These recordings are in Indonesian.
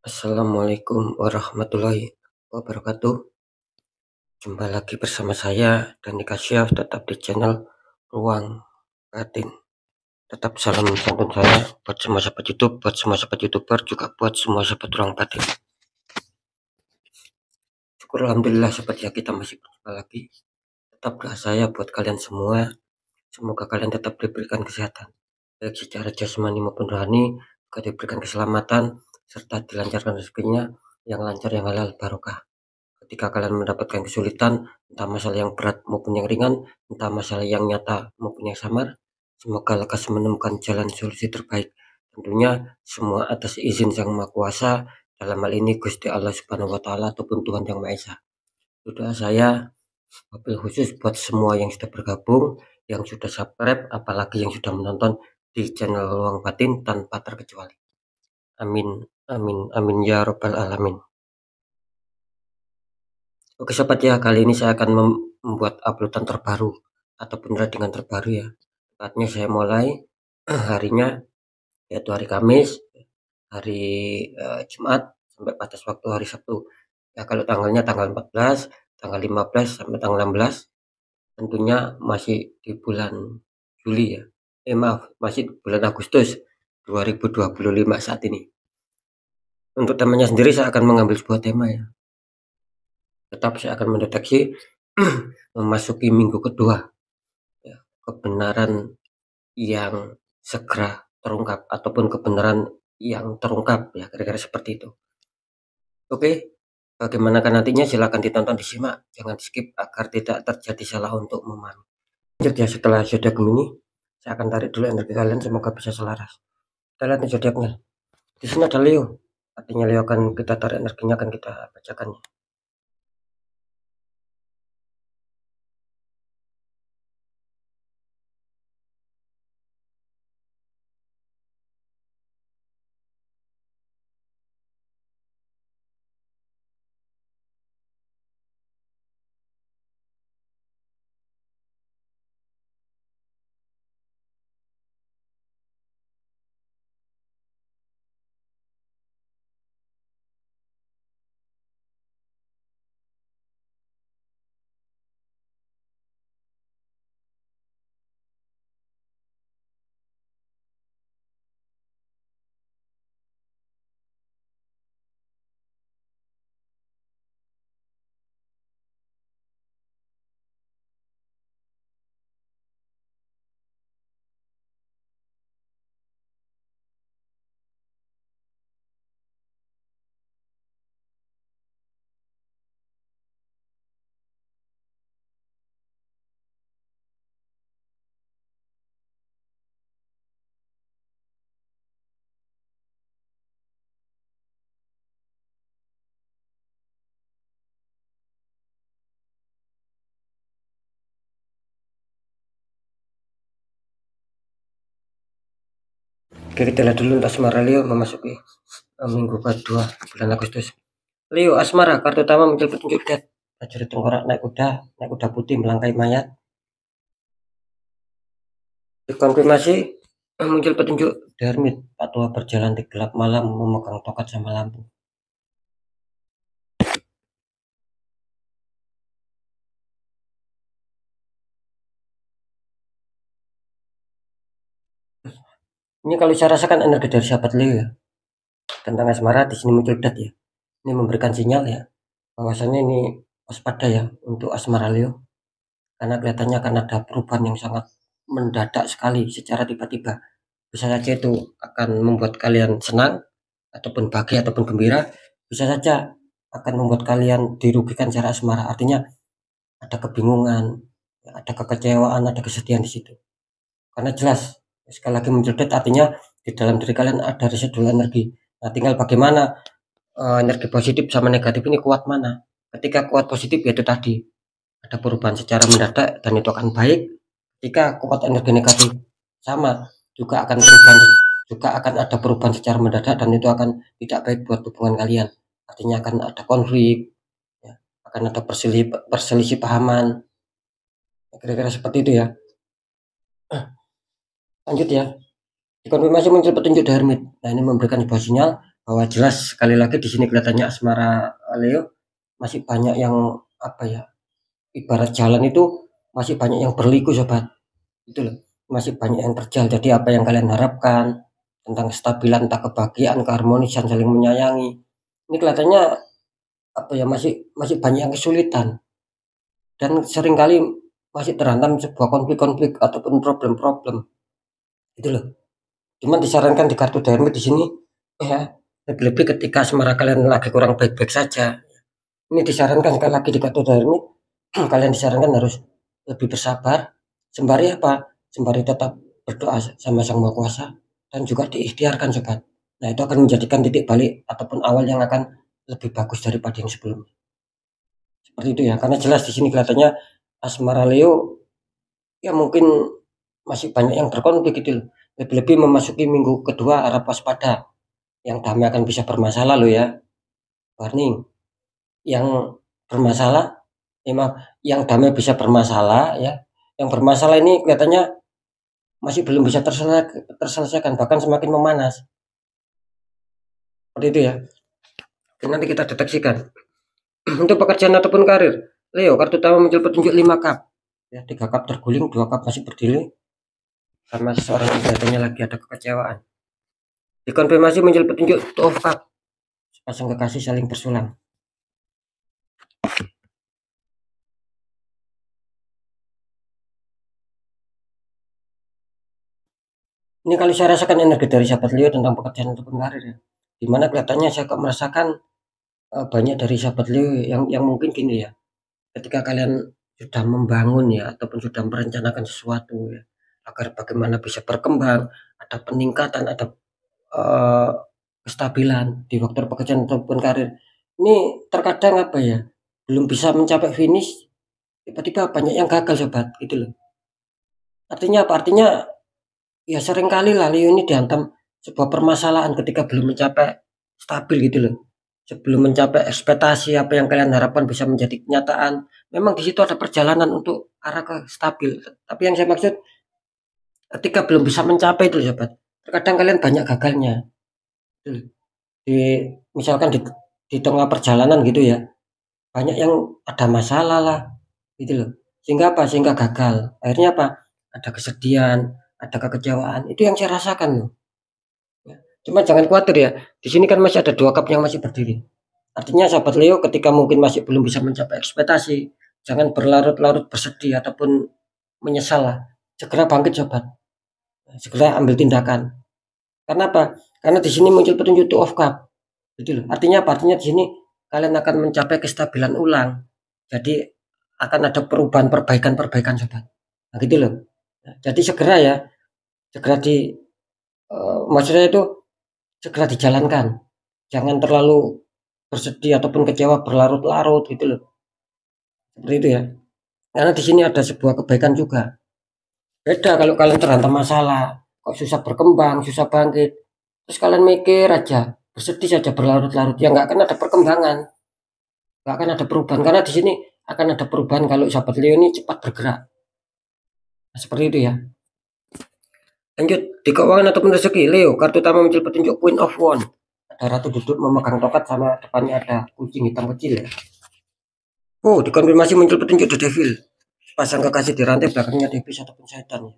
Assalamualaikum warahmatullahi wabarakatuh. Jumpa lagi bersama saya Dani Kasyaf, tetap di channel Ruang Batin. Tetap salam santun saya buat semua sahabat YouTube, buat semua sahabat YouTuber, juga buat semua sahabat Ruang Batin. Syukur alhamdulillah sahabat ya, kita masih berjumpa lagi. Tetap doa saya buat kalian semua, semoga kalian tetap diberikan kesehatan, baik secara jasmani maupun rohani, juga diberikan keselamatan serta dilancarkan rezekinya yang lancar, yang halal, barokah. Ketika kalian mendapatkan kesulitan, entah masalah yang berat maupun yang ringan, entah masalah yang nyata maupun yang samar, semoga lekas menemukan jalan solusi terbaik. Tentunya semua atas izin Sang Maha Kuasa, dalam hal ini Gusti Allah Subhanahu wa Ta'ala ataupun Tuhan Yang Maha Esa. Doa saya wabil khusus buat semua yang sudah bergabung, yang sudah subscribe, apalagi yang sudah menonton di channel Ruang Batin tanpa terkecuali. Amin, amin, amin ya robbal alamin. Oke sobat ya, kali ini saya akan membuat uploadan terbaru ataupun readingan terbaru ya. Tepatnya saya mulai harinya yaitu hari Kamis, hari Jumat sampai batas waktu hari Sabtu. Ya kalau tanggalnya tanggal 14, tanggal 15 sampai tanggal 16 tentunya masih di bulan Juli ya. Maaf, masih di bulan Agustus 2025 saat ini. Untuk temanya sendiri saya akan mengambil sebuah tema ya. Tetap saya akan mendeteksi memasuki minggu kedua ya, kebenaran yang segera terungkap ataupun kebenaran yang terungkap ya, kira-kira seperti itu. Oke, bagaimana kan nantinya silakan ditonton, disimak, jangan skip agar tidak terjadi salah untuk memahami. Jadi setelah zodiak Gemini, saya akan tarik dulu energi kalian, semoga bisa selaras. Kita lihat nih zodiaknya. Di sini ada Leo, artinya Leo akan kita tarik energinya, akan kita bacakannya. Oke, kita lihat dulu untuk asmara Leo memasuki minggu kedua bulan Agustus. Leo asmara, kartu utama muncul petunjuk death, prajurit tengkorak naik kuda putih melangkai mayat. Dikonfirmasi muncul petunjuk Hermit, Pak Tua berjalan di gelap malam memegang tongkat sama lampu. Ini kalau saya rasakan energi dari sahabat Leo ya, tentang asmara di sini muncul death ya. Ini memberikan sinyal ya, bahwasanya ini waspada ya untuk asmara Leo, karena kelihatannya akan ada perubahan yang sangat mendadak sekali secara tiba-tiba. Bisa saja itu akan membuat kalian senang ataupun bahagia ataupun gembira, bisa saja akan membuat kalian dirugikan secara asmara, artinya ada kebingungan, ada kekecewaan, ada kesedihan di situ. Karena jelas sekali lagi muncul death, artinya di dalam diri kalian ada residual energi. Nah, tinggal bagaimana energi positif sama negatif ini kuat mana. Ketika kuat positif yaitu tadi ada perubahan secara mendadak dan itu akan baik. Jika kuat energi negatif sama juga akan ada perubahan secara mendadak dan itu akan tidak baik buat hubungan kalian. Artinya akan ada konflik ya, akan ada perselisih pahaman, kira-kira seperti itu ya. Lanjut ya, dikonfirmasi muncul petunjuk Hermit. Nah, ini memberikan sebuah sinyal bahwa jelas sekali lagi di sini kelihatannya asmara Leo masih banyak yang apa ya, ibarat jalan itu masih banyak yang berliku sobat, itu loh, masih banyak yang terjal. Jadi apa yang kalian harapkan tentang kestabilan, entah kebahagiaan, keharmonisan, saling menyayangi, ini kelihatannya apa ya, masih masih banyak yang kesulitan dan seringkali masih terhantam sebuah konflik-konflik ataupun problem-problem, itu loh. Cuman disarankan di kartu Dharma di sini ya, lebih-lebih ketika asmara kalian lagi kurang baik-baik saja. Ini disarankan sekali lagi di kartu Dharma, kalian disarankan harus lebih bersabar, sembari apa? Sembari tetap berdoa sama Sang Maha Kuasa dan juga diikhtiarkan sobat. Nah, itu akan menjadikan titik balik ataupun awal yang akan lebih bagus daripada yang sebelumnya. Seperti itu ya, karena jelas di sini kelihatannya asmara Leo ya mungkin masih banyak yang berkonflik gitu loh. Lebih-lebih memasuki minggu kedua, harap waspada. Yang damai akan bisa bermasalah loh ya. Warning. Yang bermasalah, ya maaf, yang damai bisa bermasalah ya. Yang bermasalah ini kelihatannya masih belum bisa terselesaikan, bahkan semakin memanas. Seperti itu ya. Dan nanti kita deteksikan. Untuk pekerjaan ataupun karir, Leo, kartu utama muncul petunjuk 5 cup. Ya, 3 cup terguling, 2 cup masih berdiri. Karena seseorang yang kelihatannya lagi ada kekecewaan. Dikonfirmasi muncul petunjuk Two of Cup. Sepasang kekasih saling bersulang. Ini kalau saya rasakan energi dari sahabat Leo tentang pekerjaan ataupun karir ya. Dimana kelihatannya saya kok merasakan banyak dari sahabat Leo yang mungkin gini ya. Ketika kalian sudah membangun ya ataupun sudah merencanakan sesuatu ya, agar bagaimana bisa berkembang, ada peningkatan, ada kestabilan di faktor pekerjaan ataupun karir. Ini terkadang apa ya, belum bisa mencapai finish, tiba-tiba banyak yang gagal sobat, gitu loh. Artinya apa? Artinya ya seringkali lah Leo ini dihantam sebuah permasalahan ketika belum mencapai stabil gitu loh. Sebelum mencapai ekspektasi apa yang kalian harapkan bisa menjadi kenyataan. Memang di situ ada perjalanan untuk arah ke stabil. Tapi yang saya maksud ketika belum bisa mencapai itu sobat, terkadang kalian banyak gagalnya. Gitu loh. Misalkan di tengah perjalanan gitu ya, banyak yang ada masalah lah gitu loh. Sehingga apa? Sehingga gagal. Akhirnya apa? Ada kesedihan, ada kekecewaan. Itu yang saya rasakan loh. Ya. Cuma jangan khawatir ya. Di sini kan masih ada 2 cup yang masih berdiri. Artinya sahabat Leo ketika mungkin masih belum bisa mencapai ekspektasi, jangan berlarut-larut bersedih ataupun menyesal lah. Segera bangkit sobat. Segera ambil tindakan. Karena apa? Karena di sini muncul petunjuk Two of Cup. Gitu loh. Artinya apa? Artinya di sini kalian akan mencapai kestabilan ulang. Jadi akan ada perubahan, perbaikan sobat. Nah, gitu loh. Nah, jadi segera ya, segera maksudnya itu segera dijalankan. Jangan terlalu bersedih ataupun kecewa berlarut-larut gitu loh. Seperti itu ya. Karena di sini ada sebuah kebaikan juga. Beda kalau kalian terhantam masalah, kok susah berkembang, susah bangkit. Terus kalian mikir aja, bersedih saja berlarut-larut, ya nggak akan ada perkembangan, nggak akan ada perubahan. Karena di sini akan ada perubahan kalau sahabat Leo ini cepat bergerak. Nah, seperti itu ya. Lanjut, di keuangan ataupun rezeki, Leo, kartu utama muncul petunjuk Queen of Wands. Ada ratu duduk memegang tongkat sama depannya ada kucing hitam kecil ya. Oh, dikonfirmasi muncul petunjuk The Devil. Pasang kekasih di rantai belakangnya iblis ataupun setan ya.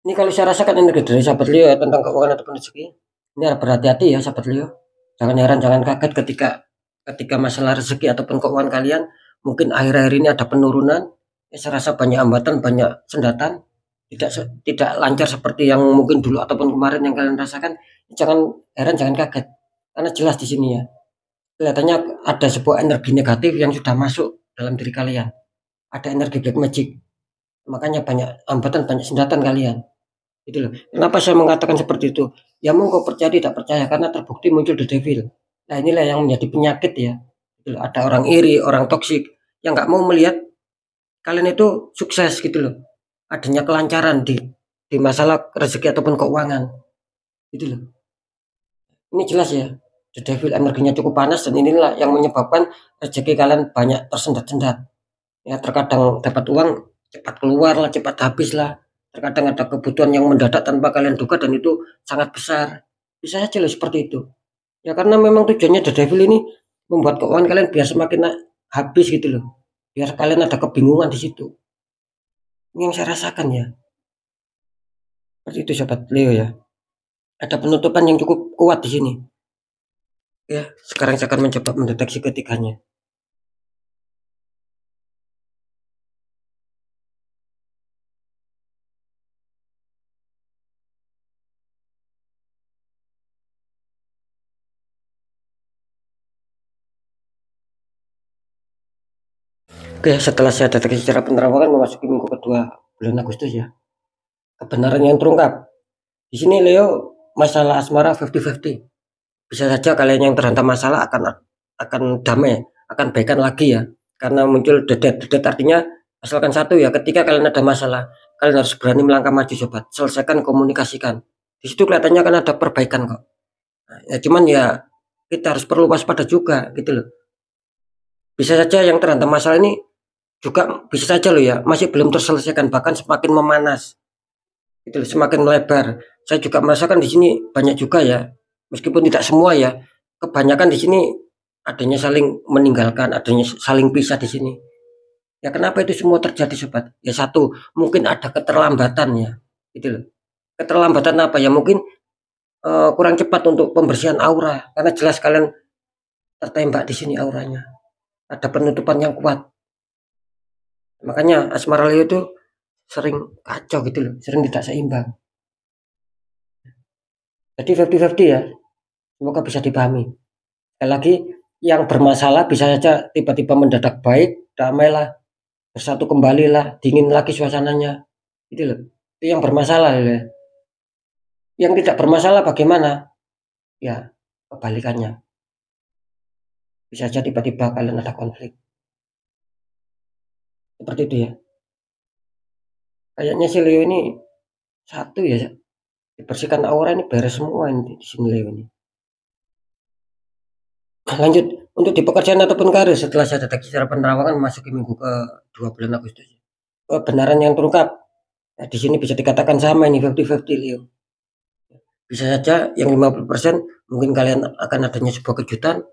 Ini kalau saya rasakan energi dari sahabat Leo ya, tentang keuangan ataupun rezeki. Ini harus berhati-hati ya sahabat Leo. Jangan heran, jangan kaget ketika masalah rezeki ataupun keuangan kalian mungkin akhir-akhir ini ada penurunan. Ya, saya rasa banyak hambatan, banyak sendatan, tidak lancar seperti yang mungkin dulu ataupun kemarin yang kalian rasakan. Jangan heran, jangan kaget. Karena jelas di sini ya. Kelihatannya ada sebuah energi negatif yang sudah masuk dalam diri kalian. Ada energi black magic. Makanya banyak hambatan, banyak sendatan kalian. Gitu loh. Kenapa saya mengatakan seperti itu? Ya monggo percaya tidak percaya karena terbukti muncul the devil. Nah, inilah yang menjadi penyakit ya. Gitu loh. Ada orang iri, orang toksik yang nggak mau melihat kalian itu sukses gitu loh. Adanya kelancaran di masalah rezeki ataupun keuangan. Gitu loh. Ini jelas ya. The devil energinya cukup panas dan inilah yang menyebabkan rezeki kalian banyak tersendat-sendat. Ya terkadang dapat uang, cepat keluar lah, cepat habis lah. Terkadang ada kebutuhan yang mendadak tanpa kalian duga dan itu sangat besar. Bisa aja loh seperti itu. Ya karena memang tujuannya The Devil ini membuat keuangan kalian biar semakin habis gitu loh. Biar kalian ada kebingungan di situ. Ini yang saya rasakan ya. Seperti itu sobat Leo ya. Ada penutupan yang cukup kuat di sini. Ya, sekarang saya akan mencoba mendeteksi ketiganya. Oke, setelah saya deteksi secara penerawangan memasuki minggu kedua bulan Agustus ya. Kebenaran yang terungkap. Di sini Leo masalah asmara 50-50. Bisa saja kalian yang terhantam masalah akan damai, akan baikan lagi ya. Karena muncul dedet artinya asalkan satu ya, ketika kalian ada masalah, kalian harus berani melangkah maju sobat. Selesaikan, komunikasikan. Di situ kelihatannya akan ada perbaikan kok. Nah, ya cuman ya kita harus perlu waspada juga gitu loh. Bisa saja yang terhantam masalah ini juga bisa saja loh ya, masih belum terselesaikan, bahkan semakin memanas. Gitu loh, semakin melebar. Saya juga merasakan di sini banyak juga ya, meskipun tidak semua ya, kebanyakan di sini adanya saling meninggalkan, adanya saling pisah di sini. Ya kenapa itu semua terjadi sobat? Ya satu, mungkin ada keterlambatan ya, gitu loh. Keterlambatan apa ya? Mungkin kurang cepat untuk pembersihan aura, karena jelas kalian tertembak di sini auranya. Ada penutupan yang kuat. Makanya asmara Leo itu sering kacau gitu loh, sering tidak seimbang. Jadi 50-50 ya, semoga bisa dipahami. Sekali lagi, yang bermasalah bisa saja tiba-tiba mendadak baik, damailah, bersatu kembalilah, dingin lagi suasananya. Itu loh, itu yang bermasalah ya. Yang tidak bermasalah bagaimana? Ya, kebalikannya. Bisa saja tiba-tiba kalian ada konflik. Seperti itu ya. Kayaknya si Leo ini satu ya, dibersihkan aura ini beres semua ini di sini Leo ini. Lanjut, untuk di pekerjaan ataupun karir setelah saya deteksi secara penerawangan memasuki minggu ke-2 bulan Agustus. Kebenaran yang terungkap. Nah, di sini bisa dikatakan sama ini 50-50 Leo. Bisa saja yang 50% mungkin kalian akan adanya sebuah kejutan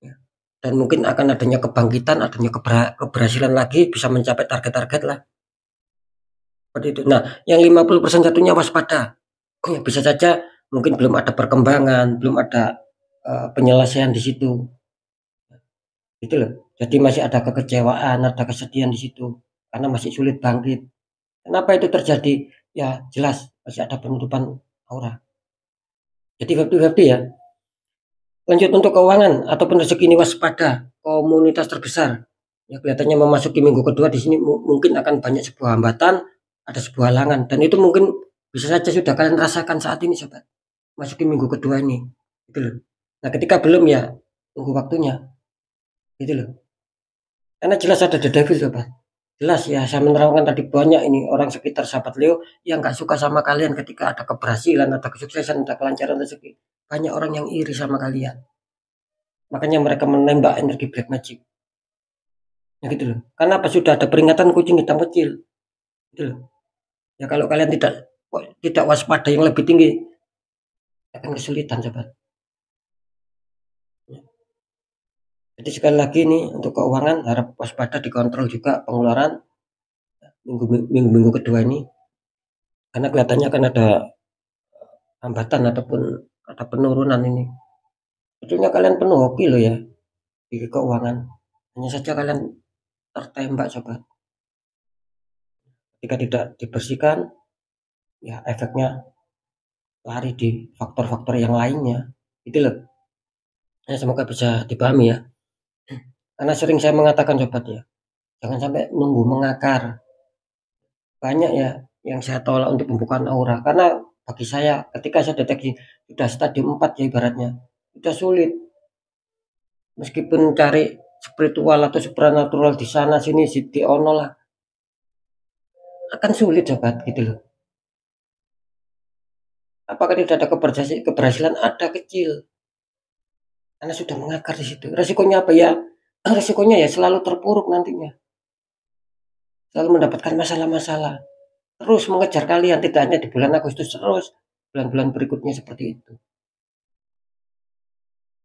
ya, dan mungkin akan adanya kebangkitan, adanya keberhasilan lagi, bisa mencapai target-target lah. Seperti itu. Nah, yang 50% satunya waspada. Ya, bisa saja mungkin belum ada perkembangan, belum ada penyelesaian di situ. Gitu loh. Jadi masih ada kekecewaan, ada kesedihan di situ karena masih sulit bangkit. Kenapa itu terjadi? Ya jelas masih ada penutupan aura. Jadi 50-50 ya. Lanjut untuk keuangan ataupun rezeki ini waspada. Komunitas terbesar. Ya kelihatannya memasuki minggu kedua di sini mungkin akan banyak sebuah hambatan, ada sebuah halangan dan itu mungkin bisa saja sudah kalian rasakan saat ini sobat. Masuki minggu kedua ini. Gitu loh. Nah, ketika belum ya tunggu waktunya. Gitu loh. Karena jelas ada the devil sobat. Jelas ya, saya menerangkan tadi banyak ini orang sekitar sahabat Leo yang nggak suka sama kalian ketika ada keberhasilan, ada kesuksesan, ada kelancaran rezeki. Banyak orang yang iri sama kalian. Makanya mereka menembak energi black magic. Ya gitu loh. Karena apa sudah ada peringatan kucing hitam kecil. Gitu loh. Ya kalau kalian tidak waspada yang lebih tinggi akan kesulitan sobat. Jadi sekali lagi nih untuk keuangan harap waspada, dikontrol juga pengeluaran minggu kedua ini karena kelihatannya akan ada hambatan ataupun ada penurunan ini. Sebetulnya kalian penuh hoki loh ya di keuangan. Hanya saja kalian tertembak sobat. Jika tidak dibersihkan, ya efeknya lari di faktor-faktor yang lainnya. Itu loh. Ya, semoga bisa dipahami ya. Karena sering saya mengatakan sobat ya, jangan sampai nunggu mengakar. Banyak ya yang saya tolak untuk pembukaan aura. Karena bagi saya ketika saya deteksi sudah stadium 4 ya ibaratnya, sudah sulit. Meskipun cari spiritual atau supranatural di sana sini di ono lah akan sulit sobat gitu loh. Apakah tidak ada keberhasilan? Ada kecil. Karena sudah mengakar di situ. Resikonya apa ya? Resikonya ya selalu terpuruk nantinya. selalu mendapatkan masalah-masalah, terus mengejar kalian, tidak hanya di bulan Agustus, terus bulan-bulan berikutnya seperti itu,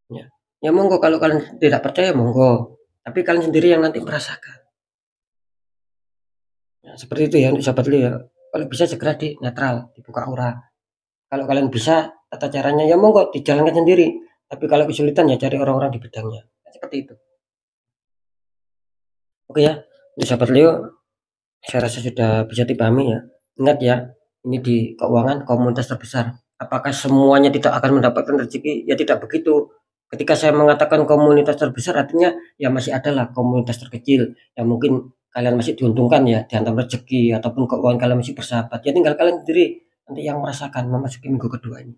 ya. Ya monggo kalau kalian tidak percaya monggo, tapi kalian sendiri yang nanti merasakan. Ya, seperti itu ya untuk sahabat Leo ya. Kalau bisa segera di netral, dibuka aura. Kalau kalian bisa tata caranya ya monggo dijalankan sendiri. Tapi kalau kesulitan ya cari orang-orang di bidangnya. Seperti itu. Oke ya, untuk sahabat Leo, saya rasa sudah bisa dipahami ya. Ingat ya, ini di keuangan komunitas terbesar. Apakah semuanya tidak akan mendapatkan rezeki? Ya tidak begitu. Ketika saya mengatakan komunitas terbesar artinya ya masih adalah komunitas terkecil yang mungkin kalian masih diuntungkan ya di antara rezeki ataupun keuangan kalian masih bersahabat. Ya tinggal kalian sendiri nanti yang merasakan memasuki minggu kedua ini.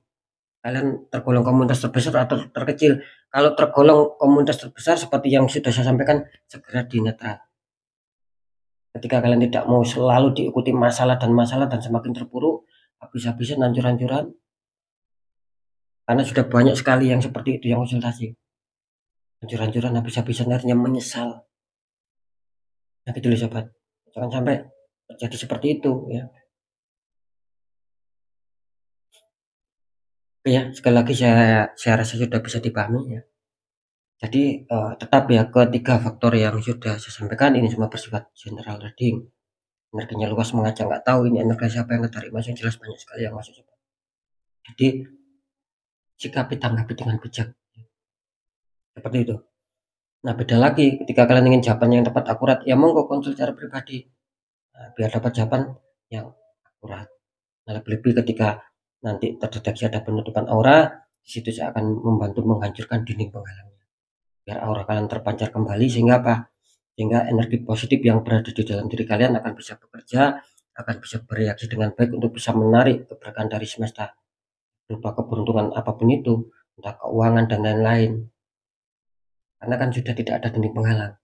Kalian tergolong komunitas terbesar atau terkecil. Kalau tergolong komunitas terbesar seperti yang sudah saya sampaikan, segera dinetral. Ketika kalian tidak mau selalu diikuti masalah dan semakin terpuruk, habis-habisan hancur-hancuran, karena sudah banyak sekali yang seperti itu yang konsultasi. Hancur-hancuran habis-habisan akhirnya menyesal. Nah gitu loh sobat. Jangan sampai terjadi seperti itu ya. Oke ya, sekali lagi saya rasa sudah bisa dipahami ya. Jadi tetap ya ketiga faktor yang sudah saya sampaikan ini semua bersifat general reading. Energinya luas mengajak nggak tahu ini energi siapa yang ketarik masuk, jelas banyak sekali yang masuk. Jadi sikapi tanggapi dengan bijak seperti itu. Nah beda lagi ketika kalian ingin jawaban yang tepat akurat ya monggo konsul secara pribadi, nah, biar dapat jawaban yang akurat. Nah lebih-lebih ketika nanti terdeteksi ada penutupan aura, di situ saya akan membantu menghancurkan dinding penghalangnya biar aura kalian terpancar kembali sehingga apa, sehingga energi positif yang berada di dalam diri kalian akan bisa bekerja, akan bisa bereaksi dengan baik untuk bisa menarik keberkahan dari semesta berupa keberuntungan apapun itu, entah keuangan dan lain-lain. Karena kan sudah tidak ada dinding penghalang.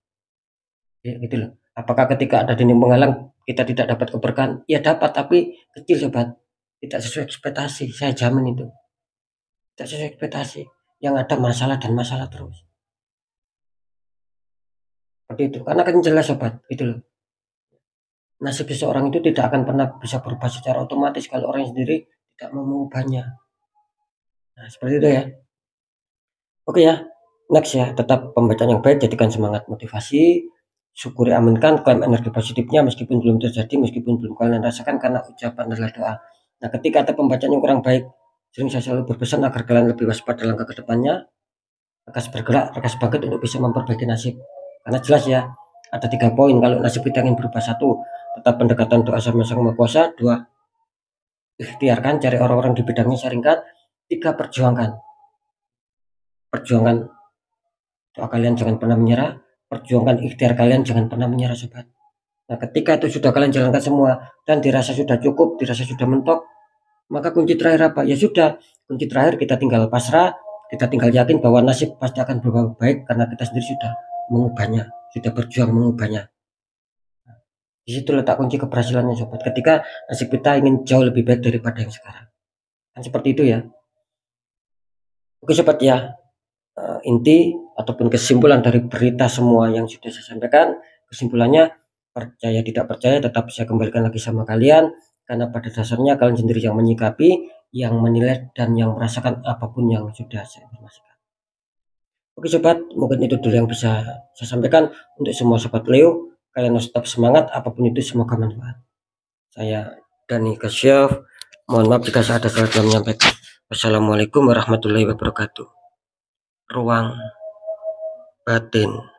Ya, gitu loh. Apakah ketika ada dinding penghalang kita tidak dapat keberkahan? Ya dapat, tapi kecil sobat. Tidak sesuai ekspektasi, saya jamin itu. Tidak sesuai ekspektasi. Yang ada masalah dan masalah terus. Seperti itu. Karena kan jelas sobat, gitu loh. Nasib seseorang itu tidak akan pernah bisa berubah secara otomatis kalau orang sendiri tidak mau mengubahnya. Nah, seperti itu ya. Oke ya, next ya, tetap pembacaan yang baik, jadikan semangat motivasi, syukuri aminkan, klaim energi positifnya meskipun belum terjadi, meskipun belum kalian rasakan karena ucapan adalah doa. Nah ketika ada pembacaan yang kurang baik, sering saya selalu berpesan agar kalian lebih waspada langkah ke depannya, lekas bergerak, lekas bangkit untuk bisa memperbaiki nasib. Karena jelas ya, ada 3 poin kalau nasib kita ingin berubah. 1, tetap pendekatan doa sama Sang Maha Kuasa. 2, ikhtiarkan cari orang-orang di bidangnya, sharingkan. 3, perjuangkan doa kalian jangan pernah menyerah, perjuangkan ikhtiar kalian jangan pernah menyerah sobat. Nah ketika itu sudah kalian jalankan semua dan dirasa sudah cukup, dirasa sudah mentok, maka kunci terakhir apa? Ya sudah, kunci terakhir kita tinggal pasrah, kita tinggal yakin bahwa nasib pasti akan berubah baik karena kita sendiri sudah mengubahnya, sudah berjuang mengubahnya. Di situ letak kunci keberhasilannya sobat, ketika nasib kita ingin jauh lebih baik daripada yang sekarang. Kan seperti itu ya. Oke sobat ya, inti ataupun kesimpulan dari berita semua yang sudah saya sampaikan, kesimpulannya percaya tidak percaya tetap saya kembalikan lagi sama kalian, karena pada dasarnya kalian sendiri yang menyikapi, yang menilai dan yang merasakan apapun yang sudah saya informasikan. Oke sobat, mungkin itu dulu yang bisa saya sampaikan untuk semua sobat Leo. Kalian harus tetap semangat, apapun itu semoga bermanfaat. Saya Dani Kasyaf, mohon maaf jika saya ada salah dalam menyampaikan. Wassalamualaikum warahmatullahi wabarakatuh. Ruang batin.